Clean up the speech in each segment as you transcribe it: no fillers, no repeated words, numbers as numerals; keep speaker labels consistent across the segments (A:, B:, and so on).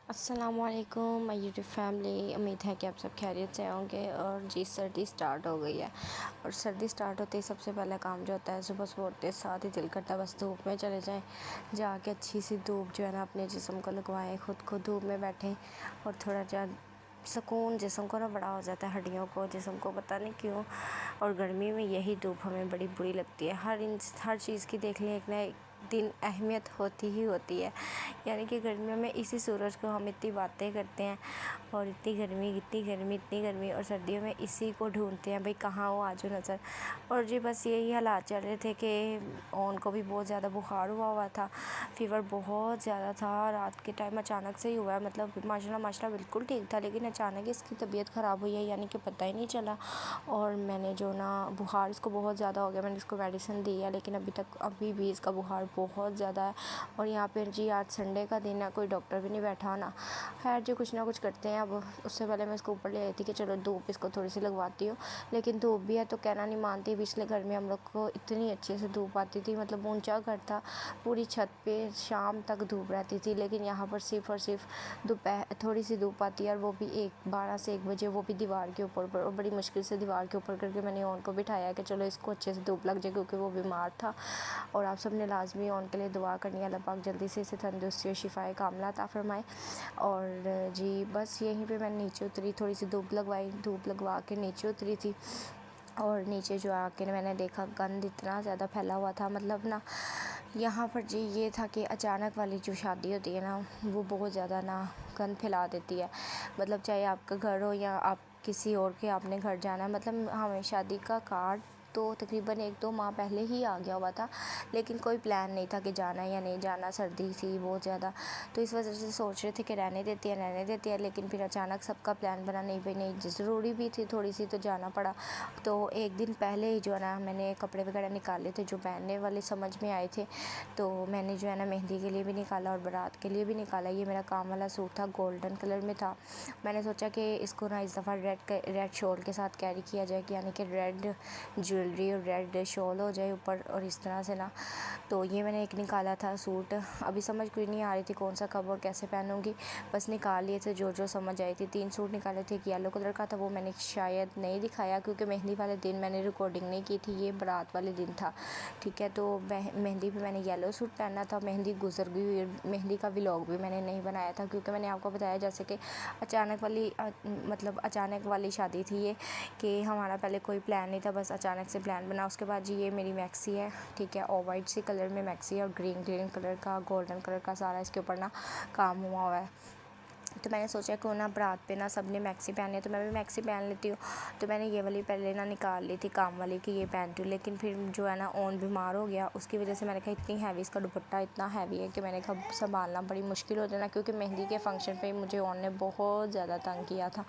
A: अस्सलामुअलैकुम my YouTube family. उम्मीद है कि आप सब खैरियत से होंगे। और जी सर्दी स्टार्ट हो गई है और सर्दी स्टार्ट होते ही सबसे पहला काम जो होता है सुबह सुबह उठते साथ ही दिल करता है बस धूप में चले जाएं, जाके अच्छी सी धूप जो है ना अपने जिस्म को लगवाएं, खुद को धूप में बैठें और थोड़ा जा सुकून जिस्म को ना बड़ा हो जाता है, हड्डियों को जिस्म को पता नहीं क्यों। और गर्मी में यही धूप हमें बड़ी बुरी लगती है। हर चीज़ की देख लें एक ना एक दिन अहमियत होती ही होती है। यानी कि गर्मियों में इसी सूरज को हम इतनी बातें करते हैं और इतनी गर्मी इतनी गर्मी इतनी गर्मी, और सर्दियों में इसी को ढूंढते हैं भाई कहाँ हो आज नज़र। और जी बस यही हालात चल रहे थे कि उनको भी बहुत ज़्यादा बुखार हुआ था, फीवर बहुत ज़्यादा था। रात के टाइम अचानक से ही हुआ है, मतलब माशाल्लाह बिल्कुल ठीक था, लेकिन अचानक इसकी तबीयत ख़राब हुई है, यानी कि पता ही नहीं चला। और मैंने जो ना बुखार इसको बहुत ज़्यादा हो गया, मैंने इसको मेडिसिन दी है, लेकिन अभी भी इसका बुखार बहुत ज़्यादा है। और यहाँ पे जी आज संडे का दिन है, कोई डॉक्टर भी नहीं बैठा ना। खैर जो कुछ ना कुछ करते हैं। अब उससे पहले मैं इसको ऊपर ले आई थी कि चलो धूप इसको थोड़ी सी लगवाती हूँ, लेकिन धूप भी है तो कहना नहीं मानती। पिछले घर में हम लोग को इतनी अच्छे से धूप आती थी, मतलब ऊंचा घर था, पूरी छत पे शाम तक धूप रहती थी। लेकिन यहाँ पर सिर्फ और सिर्फ दोपहर थोड़ी सी धूप आती है, और वो भी 12 से 1 बजे, वो भी दीवार के ऊपर और बड़ी मुश्किल से दीवार के ऊपर करके मैंने ओन को बिठाया कि चलो इसको अच्छे से धूप लग जाए, क्योंकि वो बीमार था। और आप सब ने लाजमी ओन के लिए दुआ करनी है, अल्लाह पाक जल्दी से इसे तंदुरुस्ती और शिफाए कामला अता फरमाए। और जी बस यहीं पे मैं नीचे उतरी, थोड़ी सी धूप लगवाई, धूप लगवा के नीचे उतरी थी। और नीचे जो आके मैंने देखा गंद इतना ज़्यादा फैला हुआ था, मतलब ना यहाँ पर जी ये था कि अचानक वाली जो शादी होती है ना वो बहुत ज़्यादा ना गंद फैला देती है। मतलब चाहे आपका घर हो या आप किसी और के आपने घर जाना है, मतलब हमें शादी का कार्ड तो तकरीबन 1-2 माह पहले ही आ गया हुआ था, लेकिन कोई प्लान नहीं था कि जाना या नहीं जाना। सर्दी थी बहुत ज़्यादा, तो इस वजह से सोच रहे थे कि रहने देते हैं, लेकिन फिर अचानक सबका प्लान बना, नहीं भाई नहीं, ज़रूरी भी थी थोड़ी सी तो जाना पड़ा। तो एक दिन पहले ही जो है ना मैंने कपड़े वगैरह निकाले थे जो पहनने वाले समझ में आए थे, तो मैंने जो है ना मेहंदी के लिए भी निकाला और बारात के लिए भी निकाला। ये मेरा काम वाला सूट था, गोल्डन कलर में था। मैंने सोचा कि इसको ना इस दफ़ा रेड शॉल के साथ कैरी किया जाए, यानी कि रेड ज्वेलरी और रेड शॉल हो जाए ऊपर, और इस तरह से ना। तो ये मैंने एक निकाला था सूट, अभी समझ कोई नहीं आ रही थी कौन सा कब और कैसे पहनूंगी, बस निकाल लिए थे जो समझ आई थी। 3 सूट निकाले थे, एक येलो कलर का था, वो मैंने शायद नहीं दिखाया क्योंकि मेहंदी वाले दिन मैंने रिकॉर्डिंग नहीं की थी, ये बारात वाले दिन था, ठीक है। तो मेहंदी पे मैंने येलो सूट पहना था, मेहंदी गुजर गई, मेहंदी का व्लॉग भी मैंने नहीं बनाया था क्योंकि मैंने आपको बताया जैसे कि अचानक वाली शादी थी ये, कि हमारा पहले कोई प्लान नहीं था, बस अचानक से प्लान बना। उसके बाद जी ये मेरी मैक्सी है, ठीक है, ऑफ वाइट सी कलर में मैक्सी है और ग्रीन कलर का गोल्डन कलर का सारा इसके ऊपर ना काम हुआ है। तो मैंने सोचा कि ना बारात पे ना सब ने मैक्सी पहनी है तो मैं भी मैक्सी पहन लेती हूँ। तो मैंने ये वाली पहले ना निकाल ली थी काम वाली कि ये पहनती हूँ, लेकिन फिर जो है ना ओन बीमार हो गया, उसकी वजह से मैंने कहा इतनी हैवी इसका दुपट्टा इतना हैवी है कि मैंने कहा संभालना बड़ी मुश्किल हो जाना, क्योंकि मेहंदी के फंक्शन पे मुझे ओन ने बहुत ज़्यादा तंग किया था।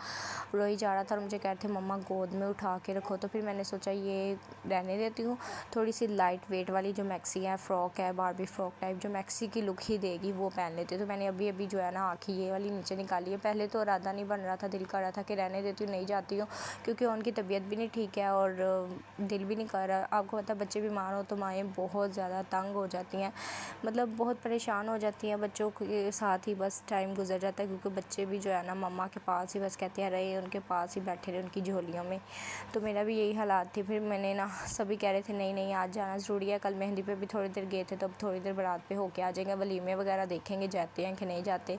A: रोई जा रहा था और मुझे कह रहे थे मम्मा गोद में उठा के रखो। तो फिर मैंने सोचा ये रहने देती हूँ, थोड़ी सी लाइट वेट वाली जो मैक्सी है, फ्रॉक है, बारबी फ्रॉक टाइप जो मैक्सी की लुक ही देगी वो पहन लेती हूँ। तो मैंने अभी जो है ना आखिर ये वाली नीचे निकाली है। पहले तो इरादा नहीं बन रहा था, दिल कर रहा था कि रहने देती हूँ नहीं जाती हूँ, क्योंकि उनकी तबीयत भी नहीं ठीक है और दिल भी नहीं कर रहा। आपको पता है बच्चे बीमार हो तो माएँ बहुत ज़्यादा तंग हो जाती हैं, मतलब बहुत परेशान हो जाती हैं। बच्चों के साथ ही बस टाइम गुजर जाता है, क्योंकि बच्चे भी जो है ना मम्मा के पास ही बस कहते हैं रहे, उनके पास ही बैठे रहे उनकी झोलियों में। तो मेरा भी यही हालात थे। फिर मैंने ना सभी कह रहे थे नहीं आज जाना ज़रूरी है, कल मेहंदी पे भी थोड़ी देर गए थे, तो अब थोड़ी देर बारात पे होके आ जाएंगे, वलीमे वगैरह देखेंगे जाते हैं कि नहीं जाते,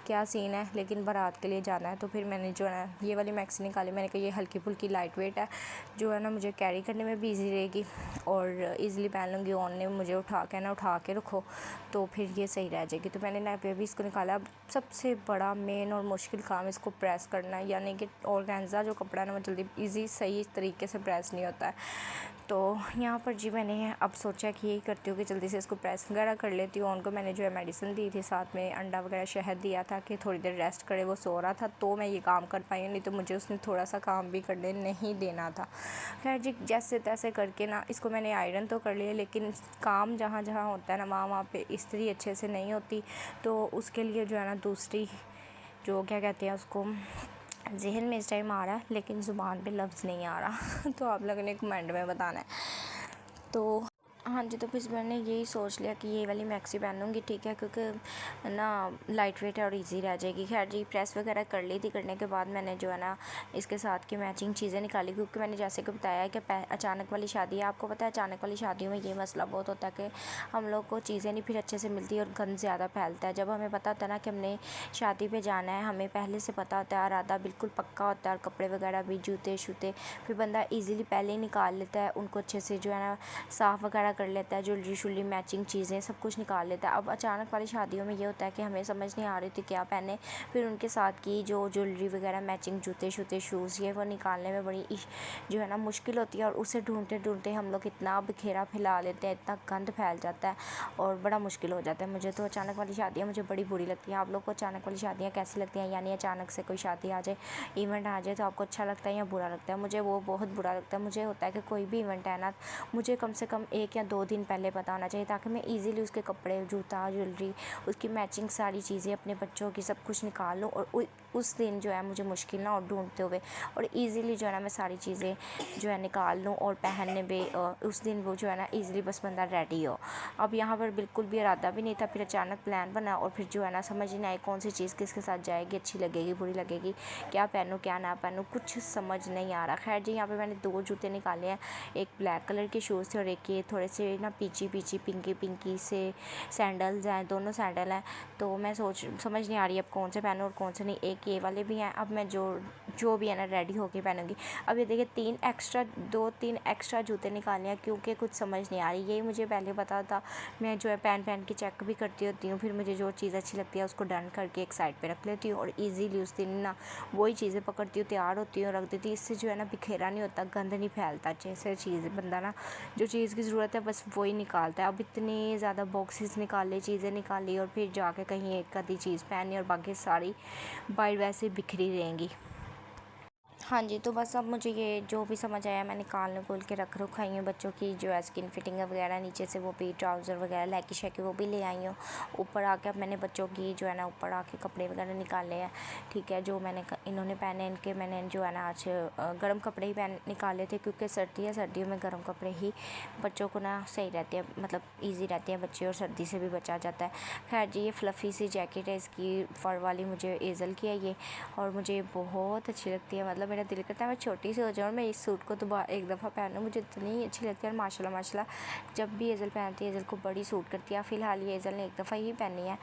A: क्या सीन है, लेकिन बारात के लिए जाना है। तो फिर मैंने जो है ना ये वाली मैक्सी निकाली, मैंने कहा ये हल्की फुल्की लाइट वेट है, जो है ना मुझे कैरी करने में भी ईजी रहेगी और ईज़िली पहन लूँगी। ऑन ने मुझे उठा के रखो तो फिर ये सही रह जाएगी। तो मैंने ना भी इसको निकाला। अब सबसे बड़ा मेन और मुश्किल काम इसको प्रेस करना है, यानी कि ऑर्गेन्जा जो कपड़ा है ना वो जल्दी ईजी सही तरीके से प्रेस नहीं होता है। तो यहाँ पर जी मैंने अब सोचा कि यही करती हूँ कि जल्दी से इसको प्रेस वगैरह कर लेती हूँ। उनको मैंने जो है मेडिसिन दी थी, साथ में अंडा वगैरह शहद दिया था कि थोड़ी देर रेस्ट करे, वो सो रहा था तो मैं ये काम कर पाई हूँ, नहीं तो मुझे उसने थोड़ा सा काम भी करने नहीं देना था। खैर जी जैसे तैसे करके ना इसको मैंने आयरन तो कर लिया, लेकिन काम जहाँ जहाँ होता है ना वहाँ पे इस्त्री अच्छे से नहीं होती, तो उसके लिए जो है ना दूसरी जो क्या कहते हैं उसको, ज़हन में इस टाइम आ रहा है लेकिन ज़ुबान पे लफ्ज़ नहीं आ रहा तो आप लोगों ने कमेंट में बताना है। तो हाँ जी, तो फिर मैंने यही सोच लिया कि ये वाली मैक्सी पहनूँगी, ठीक है, क्योंकि ना लाइट वेट है और इजी रह जाएगी। खैर जी, प्रेस वगैरह कर ली थी। करने के बाद मैंने जो है ना इसके साथ की मैचिंग चीज़ें निकाली, क्योंकि मैंने जैसे कि बताया कि अचानक वाली शादी है। आपको पता है अचानक वाली शादियों में ये मसला बहुत होता है कि हम लोग को चीज़ें नहीं फिर अच्छे से मिलती और गंद ज़्यादा फैलता है। जब हमें पता होता है ना कि हमने शादी पर जाना है, हमें पहले से पता होता है, इरादा बिल्कुल पक्का होता है, और कपड़े वगैरह भी, जूते शूते फिर बंदा ईज़िली पहले ही निकाल लेता है, उनको अच्छे से जो है ना साफ़ वगैरह कर लेता है, ज्वेलरी शुलरी मैचिंग चीज़ें सब कुछ निकाल लेता है। अब अचानक वाली शादियों में ये होता है कि हमें समझ नहीं आ रही थी क्या पहने, फिर उनके साथ की जो ज्वेलरी वगैरह मैचिंग जूते शूते शूज़ ये वो निकालने में बड़ी जो है ना मुश्किल होती है, और उसे ढूंढते ढूंढते हम लोग इतना बिखेरा फैला लेते हैं, इतना गंद फैल जाता है और बड़ा मुश्किल हो जाता है। मुझे तो अचानक वाली शादियाँ मुझे बड़ी बुरी लगती हैं। आप लोग को अचानक वाली शादियाँ कैसी लगती हैं? यानी अचानक से कोई शादी आ जाए, इवेंट आ जाए, तो आपको अच्छा लगता है या बुरा लगता है? मुझे वो बहुत बुरा लगता है। मुझे होता है कि कोई भी इवेंट है ना, मुझे कम से कम 1 या 2 दिन पहले पता होना चाहिए, ताकि मैं ईज़िली उसके कपड़े, जूता, ज्वेलरी, उसकी मैचिंग सारी चीज़ें, अपने बच्चों की सब कुछ निकाल लूँ, और उस दिन जो है मुझे मुश्किल ना और ढूंढते हुए, और ईज़िली जो है ना मैं सारी चीज़ें जो है निकाल लूँ, और पहनने में उस दिन वो जो है ना ईज़िली बस बंदा रेडी हो। अब यहाँ पर बिल्कुल भी इरादा भी नहीं था, फिर अचानक प्लान बना, और फिर जो है ना समझ ही नहीं आई कौन सी चीज़ किसके साथ जाएगी, अच्छी लगेगी, बुरी लगेगी, क्या पहनूँ क्या ना पहनूँ, कुछ समझ नहीं आ रहा। खैर जी, यहाँ पे मैंने 2 जूते निकाले हैं, एक ब्लैक कलर के शूज़ थे और एक ये थोड़े से ना पीची पीची पिंकी पिंकी से सैंडल्स हैं, दोनों सैंडल हैं। तो मैं समझ नहीं आ रही अब कौन से पहनूँ और कौन से नहीं। एक ये वाले भी हैं। अब मैं जो भी है ना रेडी होके पहनूँगी। अब ये देखिए 2-3 एक्स्ट्रा जूते निकाले हैं, क्योंकि कुछ समझ नहीं आ रही। यही मुझे पहले पता था, मैं जो है पहन के चेक भी करती होती हूँ, फिर मुझे जो चीज़ अच्छी लगती है उसको डन करके एक साइड पे रख लेती हूँ, और ईज़िली उस दिन ना वही चीज़ें पकड़ती हूँ, तैयार होती हूँ, रख देती हूँ। इससे जो है ना बिखेरा नहीं होता, गंद नहीं फैलता। जैसे चीज़ बंदा ना जो चीज़ की ज़रूरत है बस वही निकालता है। अब इतनी ज़्यादा बॉक्सेस निकाले, चीज़ें निकाली, और फिर जाके कहीं एक आधी चीज़ पहनी, और बाकी सारी बाहर वैसे बिखरी रहेंगी। हाँ जी, तो बस अब मुझे ये जो भी समझ आया मैं निकाल के रख रखाई हूँ। बच्चों की जो है स्किन फिटिंग वगैरह नीचे से वो भी ट्राउज़र वगैरह लैकी शैकी वो भी ले आई हूँ। ऊपर आके अब मैंने बच्चों की जो है ना ऊपर आके कपड़े वगैरह निकाले हैं, ठीक है, जो इन्होंने पहने, इनके मैंने जो है ना आज गर्म कपड़े ही निकाले थे, क्योंकि सर्दी है, सर्दियों में गर्म कपड़े ही बच्चों को ना सही रहते हैं, मतलब ईजी रहते हैं बच्चे, और सर्दी से भी बचा जाता है। खैर जी, ये फ्लफ़ी सी जैकेट है, इसकी फ़र वाली, मुझे एज़ल की है ये, और मुझे बहुत अच्छी लगती है। मतलब मेरा दिल करता है मैं छोटी सी हो जाऊँ और मैं इस सूट को दोबारा एक दफ़ा पहनूँ, मुझे इतनी अच्छी लगती है। और माशाल्लाह माशाल्लाह जब भी एज़ल पहनती है, एज़ल को बड़ी सूट करती है। फ़िलहाल ये एज़ल ने एक दफ़ा ही पहनी है,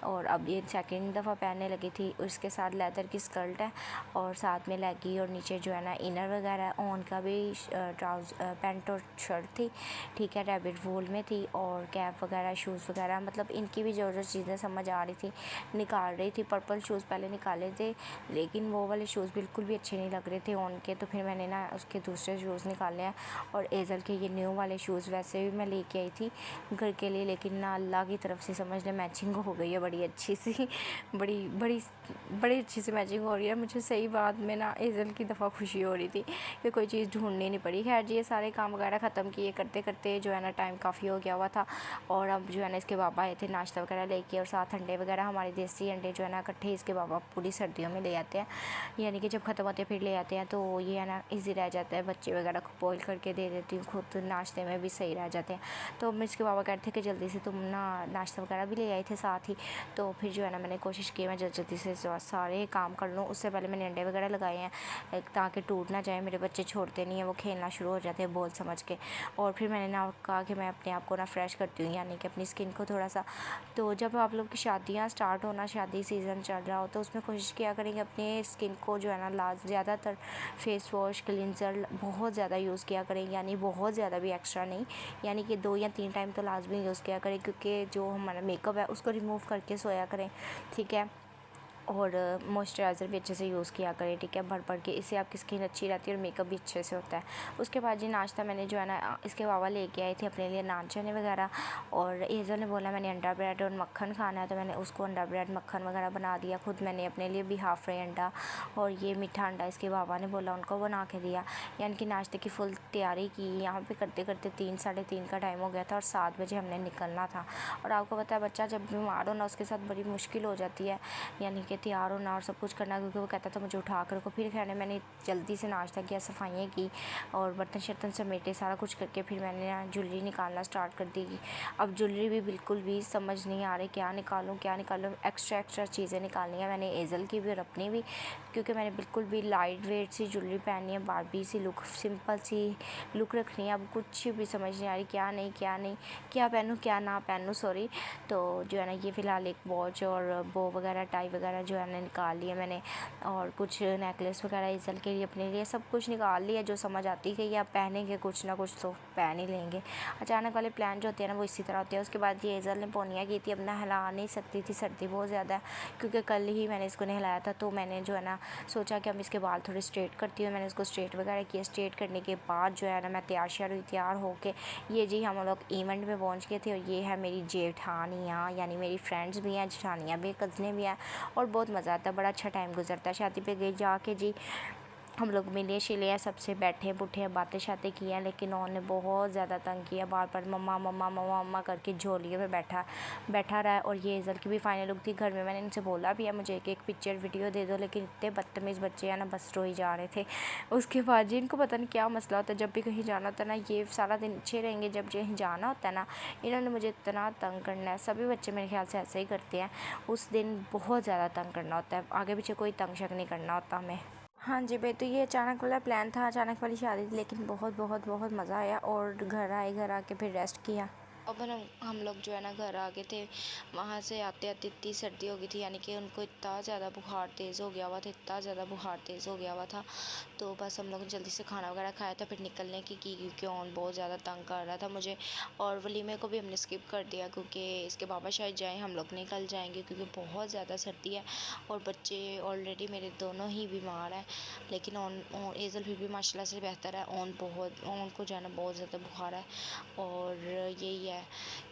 A: और अब ये सेकंड दफ़ा पहनने लगी थी। उसके साथ लेदर की स्कर्ट है, और साथ में लेगी, और नीचे जो है ना इनर वगैरह ऑन का भी पैंट और शर्ट थी, ठीक है, रैबिट वूल में थी, और कैप वगैरह, शूज़ वगैरह, मतलब इनकी भी जो चीज़ें समझ आ रही थी निकाल रही थी। पर्पल शूज़ पहले निकाले थे, लेकिन वो वाले शूज़ बिल्कुल भी अच्छे नहीं लग रहे थे ऑन के, तो फिर मैंने ना उसके दूसरे शूज़ निकाले हैं। और एज़ल के ये न्यू वाले शूज़ वैसे भी मैं लेके आई थी घर के लिए, लेकिन ना अल्लाह की तरफ से समझ लें मैचिंग हो गई है बड़ी अच्छी सी, बड़ी बड़ी बड़ी अच्छी सी मैचिंग हो रही है। मुझे सही बात में ना एज़ल की दफ़ा खुशी हो रही थी कि कोई चीज़ ढूंढनी नहीं पड़ी। खैर जी, ये सारे काम वगैरह ख़त्म किए करते करते जो है ना टाइम काफ़ी हो गया हुआ था, और अब जो है ना इसके पापा आए थे नाश्ता वगैरह लेके, और साथ अंडे वगैरह, हमारे देसी अंडे जो है ना इकट्ठे इसके पापा पूरी सर्दियों में ले आते हैं, यानी कि जब ख़त्म होते हैं फिर ले आते हैं, तो ये है ना ईज़ी रह जाता है। बच्चे वगैरह को बॉईल करके दे देती हूँ, खुद नाश्ते में भी सही रह जाते हैं। तो मैं इसके पापा कहते थे कि जल्दी से तुम ना नाश्ता वगैरह भी ले आए थे साथ ही, तो फिर जो है ना मैंने कोशिश की मैं जल्दी से सारे काम कर लूँ। उससे पहले मैंने अंडे वगैरह लगाए हैं ताकि टूट ना जाए। मेरे बच्चे छोड़ते नहीं हैं, वो खेलना शुरू हो जाते हैं बॉल समझ के। और फिर मैंने ना कहा कि मैं अपने आप को ना फ्रेश करती हूँ, यानी कि अपनी स्किन को थोड़ा सा। तो जब आप लोग की शादियाँ स्टार्ट होना, शादी सीज़न चल रहा हो, तो उसमें कोशिश किया करेंगे अपने स्किन को जो है ना ज़्यादातर फेस वॉश, क्लिनज़र बहुत ज़्यादा यूज़ किया करें, यानी बहुत ज़्यादा भी एक्स्ट्रा नहीं, यानी कि 2 या 3 टाइम तो लाजमी यूज़ किया करें, क्योंकि जो हमारा मेकअप है उसको रिमूव करके सोया करें, ठीक है। और मॉइस्चराइज़र भी अच्छे से यूज़ किया करें, ठीक है, भर के। इससे आपकी स्किन अच्छी रहती है और मेकअप भी अच्छे से होता है। उसके बाद जी नाश्ता मैंने जो है ना इसके बाबा लेके आए थे अपने लिए नान चने वगैरह, और एज़ल ने बोला मैंने अंडा ब्रेड और मक्खन खाना है, तो मैंने उसको अंडा ब्रेड मक्खन वगैरह बना दिया। खुद मैंने अपने लिए भी हाफ़ फ्राई अंडा और ये मीठा अंडा इसके बाबा ने बोला उनको बना के दिया, यानी कि नाश्ते की फुल तैयारी की। यहाँ पे करते करते 3 साढ़े 3 का टाइम हो गया था, और 7 बजे हमने निकलना था। और आपको पता है बच्चा जब बीमार हो ना, उसके साथ बड़ी मुश्किल हो जाती है, यानी कि तैयार होना और सब कुछ करना, क्योंकि वो कहता था मुझे उठा कर रखो। फिर खैर मैंने जल्दी से नाश्ता किया, सफाइयाँ की और बर्तन शर्तन समेटे, सारा कुछ करके फिर मैंने ना ज्वेलरी निकालना स्टार्ट कर दी। अब ज्वेलरी भी बिल्कुल भी समझ नहीं आ रही क्या निकालूँ क्या निकालूँ, एक्स्ट्रा चीज़ें निकालनी है मैंने, एज़ल की भी और अपनी भी, क्योंकि मैंने बिल्कुल भी लाइट वेट सी ज्वेलरी पहननी है, Barbie see look, simple see look रखनी है। अब कुछ भी समझ नहीं आ रही क्या पहनूँ क्या ना पहनूँ, सॉरी। तो जो है ना ये फ़िलहाल एक वॉच और बो वगैरह टाई वगैरह जो है ना निकाल लिया मैंने, और कुछ नेकलेस वगैरह एज़ल के लिए अपने लिए सब कुछ निकाल लिया। जो समझ आती गई अब पहनेंगे कुछ ना कुछ तो पहन ही लेंगे। अचानक वाले प्लान जो होते हैं ना वो इसी तरह होते हैं। उसके बाद ये एज़ल ने पोनिया की थी, अब नहला नहीं सकती थी, सर्दी बहुत ज़्यादा है, क्योंकि कल ही मैंने इसको नहलाया था। तो मैंने जो है ना सोचा कि अब इसके बाल थोड़े स्ट्रेट करती हूँ। मैंने इसको स्ट्रेट वगैरह किया, स्ट्रेट करने के बाद जो है ना मैं तैयार होके ये जी हम लोग इवेंट में पहुँच गए थे। और ये है मेरी जेठानियाँ, यानी मेरी फ्रेंड्स भी हैं, जेठानियाँ भी, कज़नें भी हैं, और बहुत मज़ा आता है, बड़ा अच्छा टाइम गुजरता है। शादी पे गई जाके जी हम लोग मिले शिले हैं, सबसे बैठे बुठे बातें शातें की हैं, लेकिन उन्होंने बहुत ज़्यादा तंग किया, बार बार मम्मा मम्मा मम्मा मम्मा करके झोलिए में बैठा रहा है। और ये एज़ल की भी फाइनल लुक थी। घर में मैंने इनसे बोला भी है मुझे एक पिक्चर वीडियो दे दो, लेकिन इतने बदतमीज़ बच्चे हैं ना, बस रो ही जा रहे थे। उसके बाद जी इनको पता नहीं क्या मसला होता है, जब भी कहीं जाना होता है ना ये सारा दिन अच्छे रहेंगे, जब कहीं जाना होता है ना इन्होंने मुझे इतना तंग करना है। सभी बच्चे मेरे ख्याल से ऐसे ही करते हैं, उस दिन बहुत ज़्यादा तंग करना होता है, आगे पीछे कोई तंग शक नहीं करना होता हमें। हाँ जी भाई, तो ये अचानक वाला प्लान था, अचानक वाली शादी थी, लेकिन बहुत बहुत बहुत मज़ा आया। और घर आके फिर रेस्ट किया। अब हम लोग जो है ना घर आ गए थे। वहाँ से आते आते इतनी सर्दी हो गई थी, यानी कि उनको इतना ज़्यादा बुखार तेज़ हो गया हुआ था, इतना ज़्यादा बुखार तेज़ हो गया हुआ था। तो बस हम लोग जल्दी से खाना वगैरह खाया था, फिर निकलने की क्योंकि ऑन बहुत ज़्यादा तंग कर रहा था मुझे। और वलीमे को भी हमने स्किप कर दिया, क्योंकि इसके बाबा शायद जाएँ, हम लोग निकल जाएंगे, क्योंकि बहुत ज़्यादा सर्दी है और बच्चे ऑलरेडी मेरे दोनों ही बीमार हैं। लेकिन ऑन एज़ल फिर भी माशाल्लाह से बेहतर है। ऑन को जो है ना बहुत ज़्यादा बुखार है। और यही है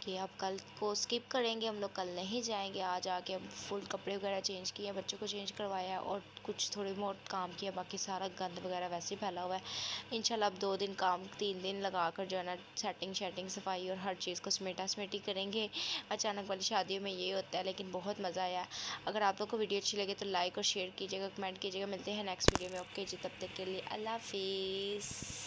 A: कि अब कल को स्किप करेंगे, हम लोग कल नहीं जाएंगे। आज आके अब फुल कपड़े वगैरह चेंज किए, बच्चों को चेंज करवाया और कुछ थोड़ी बहुत काम किया, बाकी सारा गंद वगैरह वैसे ही फैला हुआ है। इंशाल्लाह अब 2 दिन काम 3 दिन लगा कर जो है ना सेटिंग सफाई और हर चीज़ को समेटी करेंगे। अचानक वाली शादियों में ये होता है, लेकिन बहुत मज़ा आया। अगर आप लोग को वीडियो अच्छी लगे तो लाइक और शेयर कीजिएगा, कमेंट कीजिएगा। मिलते हैं नेक्स्ट वीडियो में। ओके जी, तब तक के लिए अल्लाह हाफिज़।